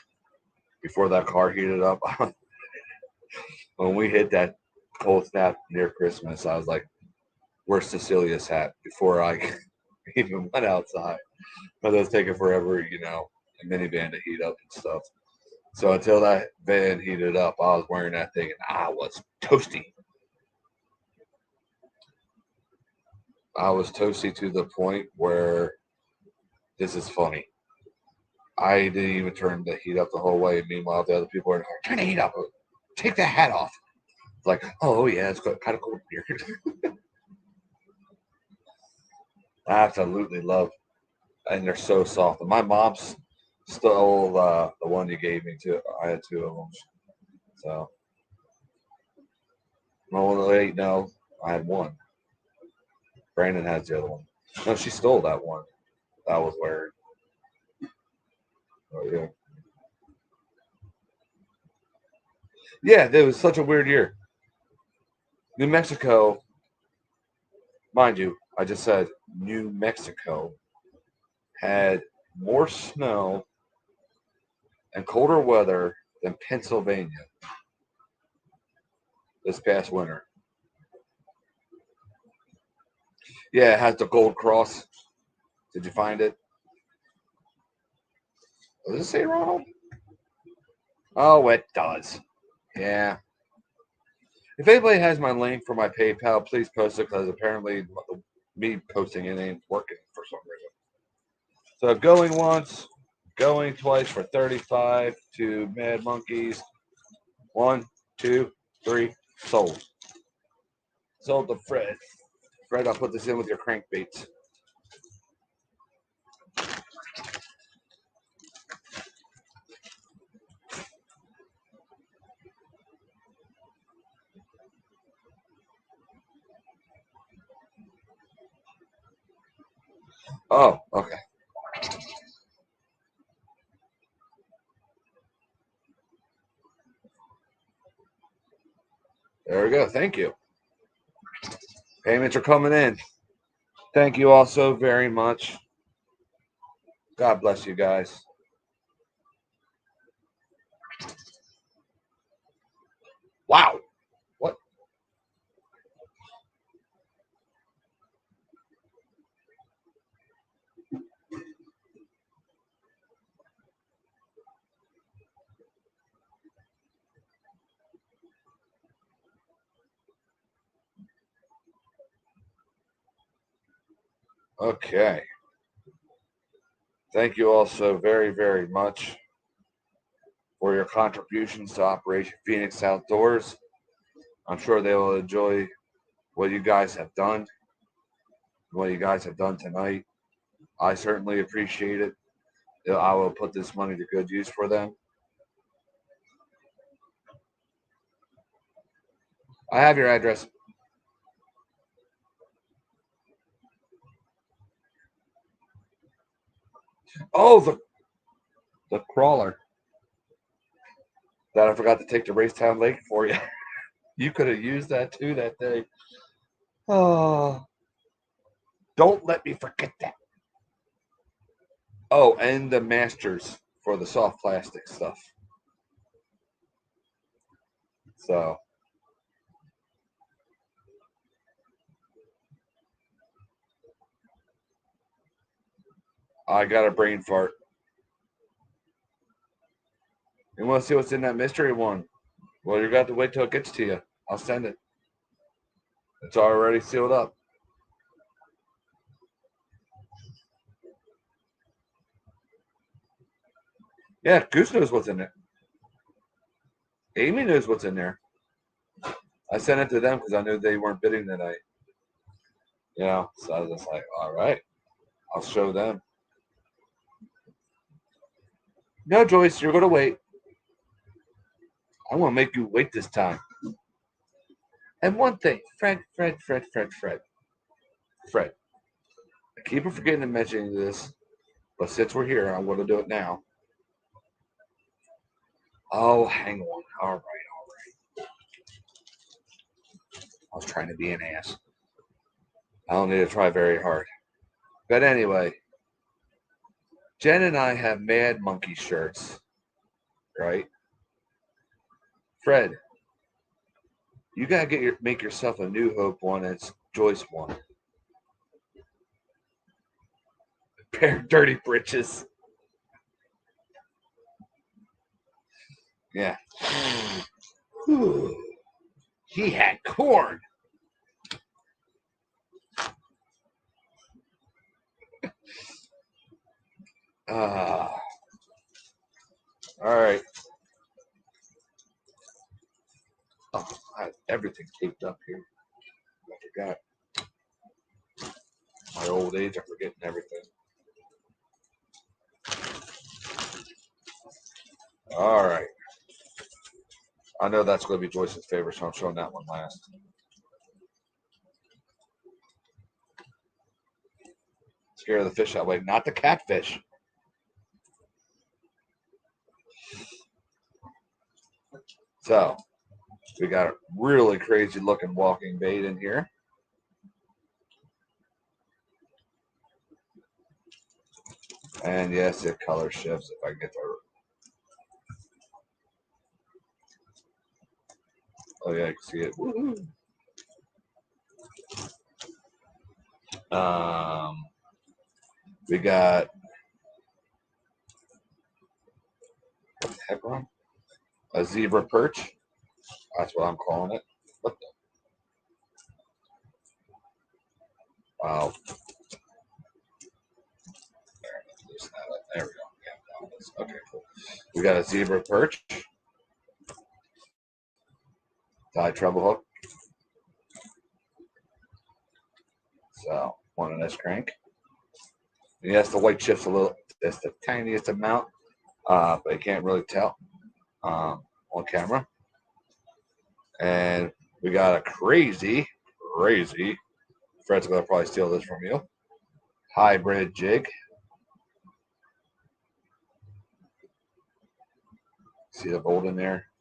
Before that car heated up, when we hit that cold snap near Christmas, I was like, where's Cecilia's hat? Before I even went outside. But it was taking forever, a minivan to heat up and stuff. So until that van heated up, I was wearing that thing and I was toasty. I was toasty to the point where this is funny. I didn't even turn the heat up the whole way. Meanwhile, the other people were like, turn the heat up. Take the hat off. It's like, oh, yeah, it's kind of cold here. I absolutely love, and they're so soft. And my mom's stole the one you gave me, too. I had two of them. So, no, wait, no, I had one. Brandon has the other one. No, she stole that one. That was wearing. Oh, yeah. Yeah, it was such a weird year. New Mexico, mind you, I just said New Mexico had more snow and colder weather than Pennsylvania this past winter. Yeah, it has the gold cross. Did you find it? Does it say Ronald? Oh, it does. Yeah. If anybody has my link for my PayPal, please post it because apparently me posting it ain't working for some reason. So going once, going twice for 35 to Mad Monkeys. 1, 2, 3, sold. Sold to Fred. Fred, I'll put this in with your crankbaits. Oh, okay. There we go. Thank you. Payments are coming in. Thank you all so very much. God bless you guys. Wow. What? Okay. Thank you all so very, very much for your contributions to Operation Phoenix Outdoors. I'm sure they will enjoy what you guys have done, what you guys have done tonight. I certainly appreciate it. I will put this money to good use for them. I have your address. Oh, the crawler that I forgot to take to Racetown Lake for you. You could have used that too that day. Oh, don't let me forget that. Oh, and the masters for the soft plastic stuff. So I got a brain fart. You want to see what's in that mystery one? Well, you got to wait till it gets to you. I'll send it. It's already sealed up. Yeah, Goose knows what's in it. Amy knows what's in there. I sent it to them because I knew they weren't bidding tonight. So I was just like, all right, I'll show them. No, Joyce, you're gonna wait. I'm gonna make you wait this time. And one thing, Fred. I keep forgetting to mention this, but since we're here, I want to do it now. Oh, hang on. All right. I was trying to be an ass. I don't need to try very hard. But anyway, Jen and I have Mad Monkey shirts, right? Fred, you gotta make yourself a New Hope one. It's Joyce one. Pair of dirty britches. Yeah. He had corn. All right. Oh, I have everything taped up here. I forgot. My old age, I'm forgetting everything. All right. I know that's going to be Joyce's favorite, so I'm showing that one last. Scare the fish that way, not the catfish. So, we got a really crazy looking walking bait in here. And yes, it color shifts if I get the. Oh, yeah, I can see it. Woo-hoo. We got. What the heck, Ron? A zebra perch. That's what I'm calling it. What the? Wow. There we go. Yeah, okay, cool. We got a zebra perch. Tie treble hook. So, one on this crank. And yes, the white chips a little, it's the tiniest amount, but you can't really tell on camera. And we got a crazy, Fred's going to probably steal this from you, hybrid jig. See the bolt in there?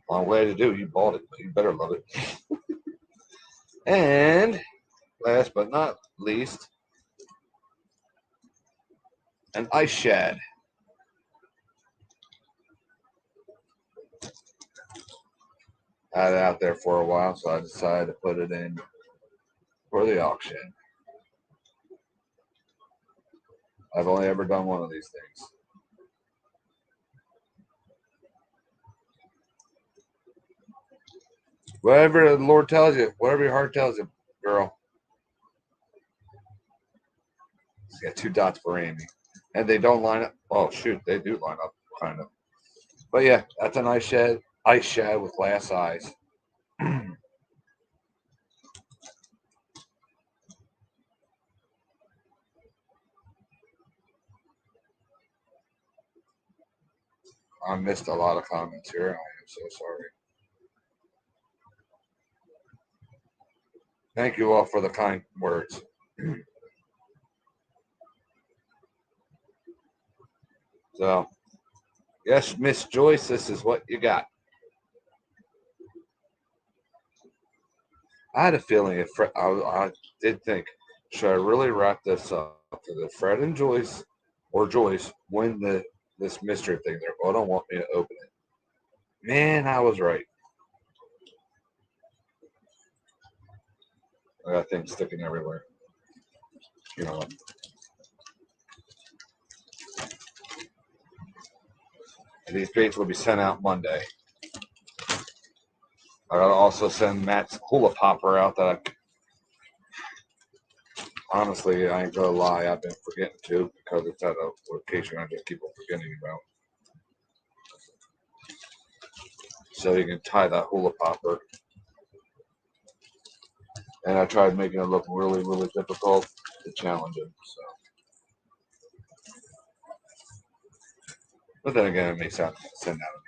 Long way to do. You bought it, but you better love it. And last but not least, an ice shad. I had it out there for a while, so I decided to put it in for the auction. I've only ever done one of these things. Whatever the Lord tells you, whatever your heart tells you, girl. He's got 2 dots for Amy. And they don't line up. Oh, shoot, they do line up, kind of. But yeah, that's an ice shad with glass eyes. I missed a lot of comments here. I am so sorry. Thank you all for the kind words. So, yes, Miss Joyce, this is what you got. I had a feeling if I did think, should I really wrap this up? Because Fred and Joyce, or Joyce, win this mystery thing, they're going to want me to open it. Man, I was right. I got things sticking everywhere. You know what? And these baits will be sent out Monday. I gotta also send Matt's hula popper out that honestly, I ain't gonna lie, I've been forgetting to because it's at a location I just keep on forgetting about. So you can tie that hula popper. And I tried making it look really, really difficult to challenge him. So. But then again, it makes sense to send out a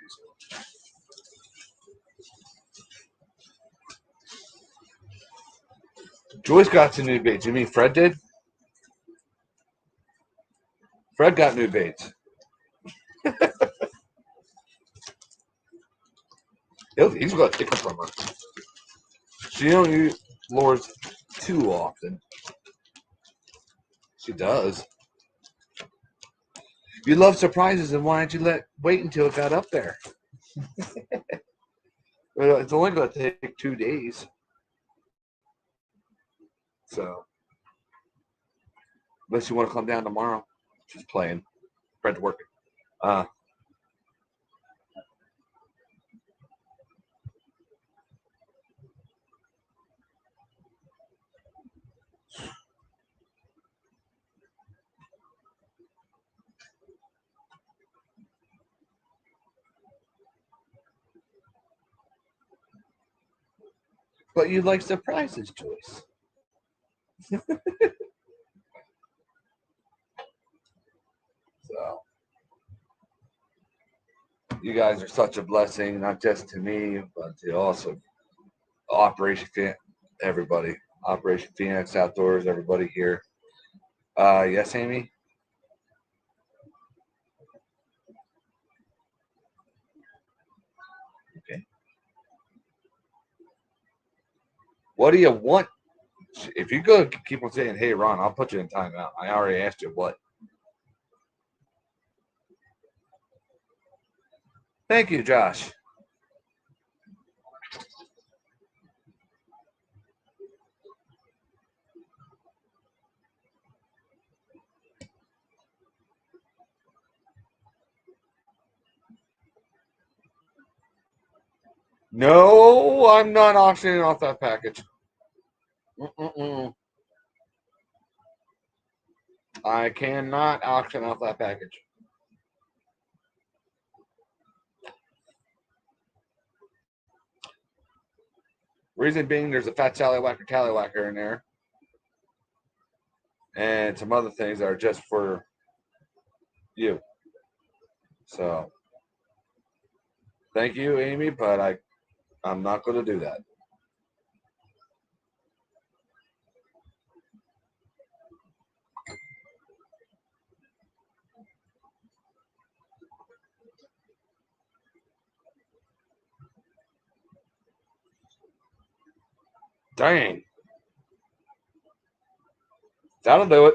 piece. Joyce got some new baits. You mean Fred did? Fred got new baits. He's going to take them from her. She don't use lures too often. She does. You love surprises, and why didn't you wait until it got up there? Well, it's only going to take 2 days. So, unless you want to come down tomorrow, just playing. Fred's working. But you like surprises, Joyce. So, you guys are such a blessing, not just to me, but to also everybody. Operation Phoenix Outdoors, everybody here. Yes, Amy? Okay. What do you want? If you go keep on saying, hey, Ron, I'll put you in timeout. I already asked you what. Thank you, Josh. No, I'm not auctioning off that package. Mm-mm-mm. I cannot auction off that package. Reason being, there's a fat tallywhacker in there, and some other things that are just for you. So, thank you, Amy, but I'm not going to do that. Dang. That'll do it.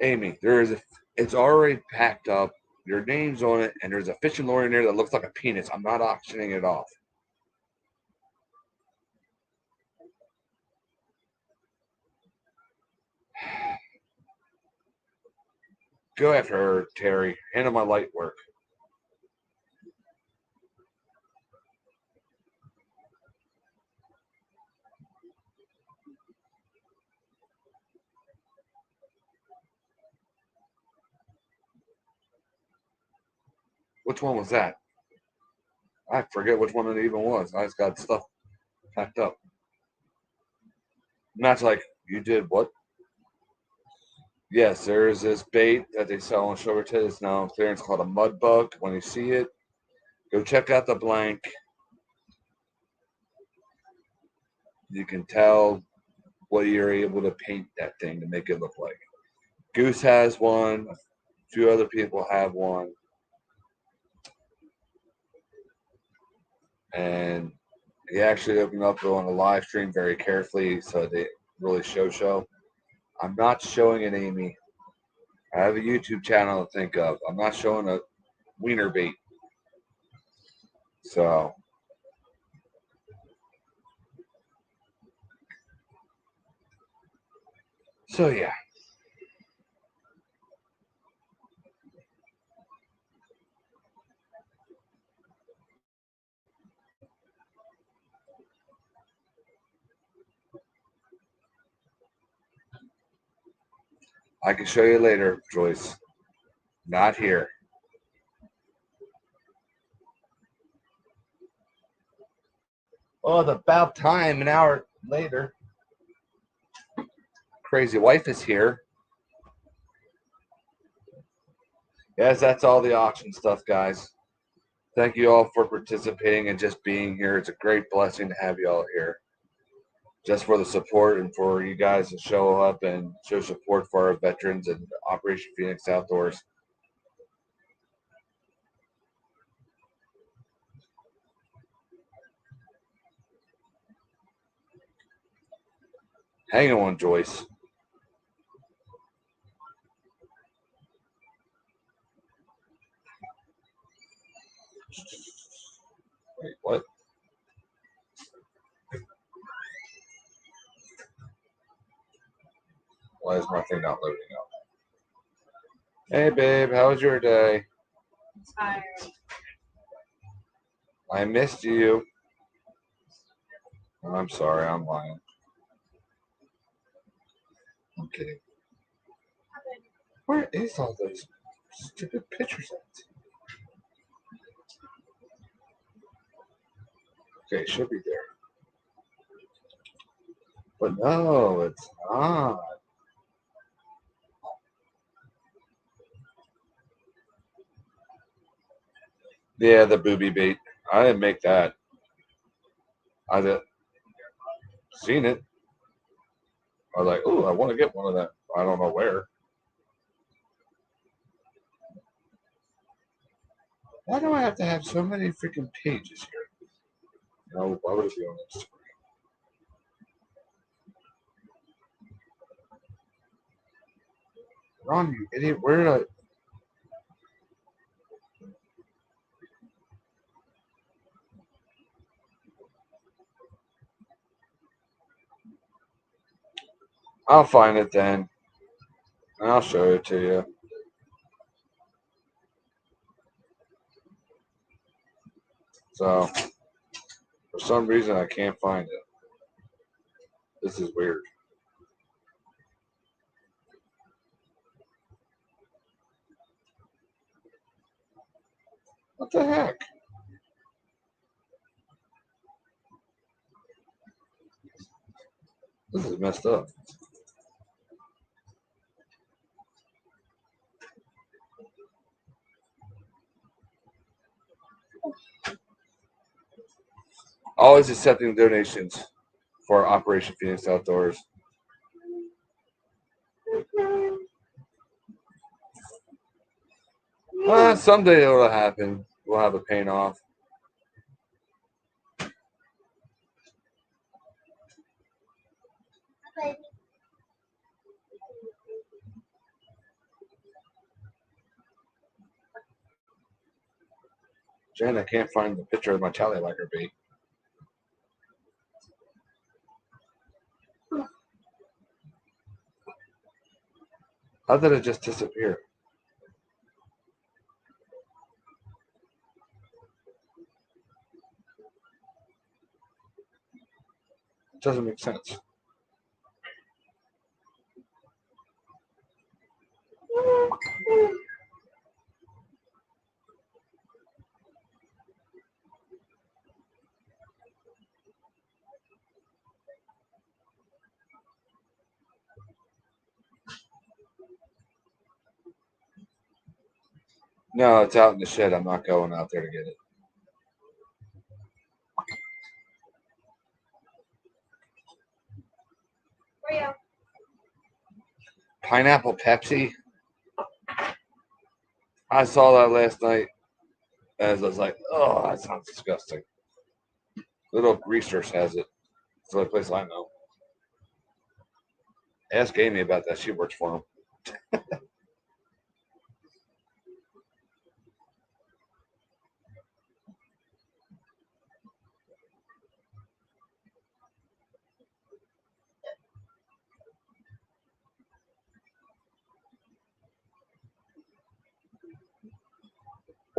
Amy, it's already packed up. Your name's on it, and there's a fishing lure in there that looks like a penis. I'm not auctioning it off. Go after her, Terry. Handle my light work. Which one was that? I forget which one it even was. I just got stuff packed up. And that's like, you did what? Yes, there is this bait that they sell on Sugarhead. It's now on clearance called a mud bug. When you see it, go check out the blank. You can tell what you're able to paint that thing to make it look like. Goose has one. A few other people have one. And he actually opened up on a live stream very carefully so they really show. I'm not showing it, Amy. I have a YouTube channel to think of. I'm not showing a wiener bait. So yeah. I can show you later, Joyce. Not here. Oh, it's about time. An hour later. crazy wife is here. Yes, that's all the auction stuff, guys. Thank you all for participating and just being here. It's a great blessing to have you all here. Just for the support and for you guys to show up and show support for our veterans and Operation Phoenix Outdoors. Hang on, Joyce. Wait, what? Why is my thing not loading up? Hey, babe, how was your day? Tired. I missed you. I'm sorry, I'm lying. I'm kidding. Where is all those stupid pictures at? Okay, it should be there. But no, it's not. Yeah, the booby bait. I didn't make that. I did seen it. I was like, oh, I want to get one of them. I don't know where. Why do I have to have so many freaking pages here? No, why would it be on Instagram? Ron, you idiot, where did I? I'll find it then. And I'll show it to you. So, for some reason, I can't find it. This is weird. What the heck? This is messed up. Always accepting donations for Operation Phoenix Outdoors. Someday it'll happen. We'll have a paint off. Jen, I can't find the picture of my tallywhacker bait. How did it just disappear? It doesn't make sense. No, it's out in the shed. I'm not going out there to get it. Where Pineapple Pepsi. I saw that last night as I was like, oh, that sounds disgusting. Little Greasers has it. It's the only place I know. Ask Amy about that. She works for him.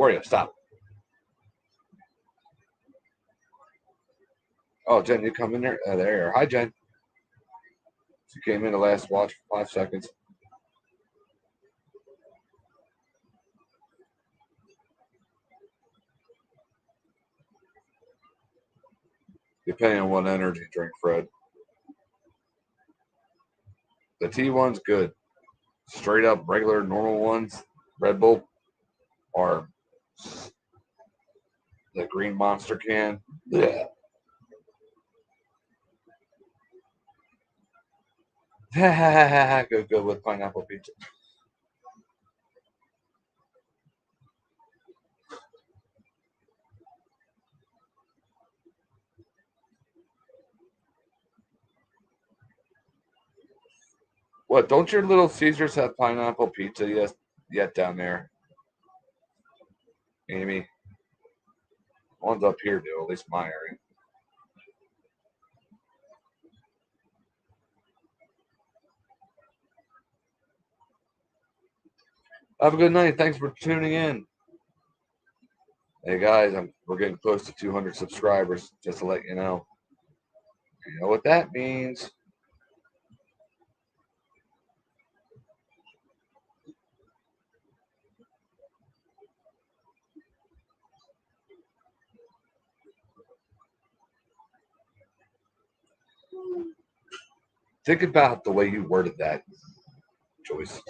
Oreo, stop. Oh, Jen, you come in there? There you are. Hi, Jen. She came in the last watch for 5 seconds. Depending on what energy drink, Fred. The tea one's good. Straight up regular normal ones, Red Bull, or the green monster can. Yeah. Good with pineapple pizza. What? Don't your Little Caesars have pineapple pizza yet down there, Amy? One's up here do, at least my area. Have a good night. Thanks for tuning in. Hey guys, we're getting close to 200 subscribers. Just to let you know. You know what that means? Think about the way you worded that, Joyce.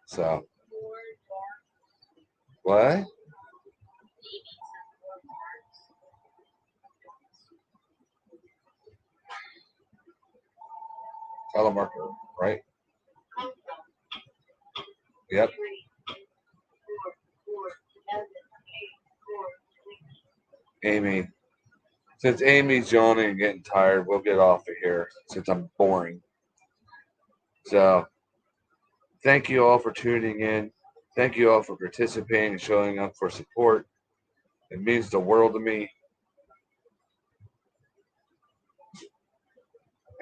So what? Telemarketer, right? Yep. Amy. Since Amy's yawning and getting tired, we'll get off of here since I'm boring. So thank you all for tuning in. Thank you all for participating and showing up for support. It means the world to me.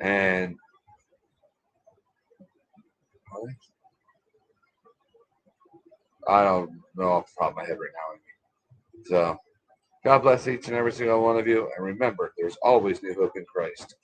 And I don't know off the top of my head right now. So God bless each and every single one of you. And remember, there's always new hope in Christ.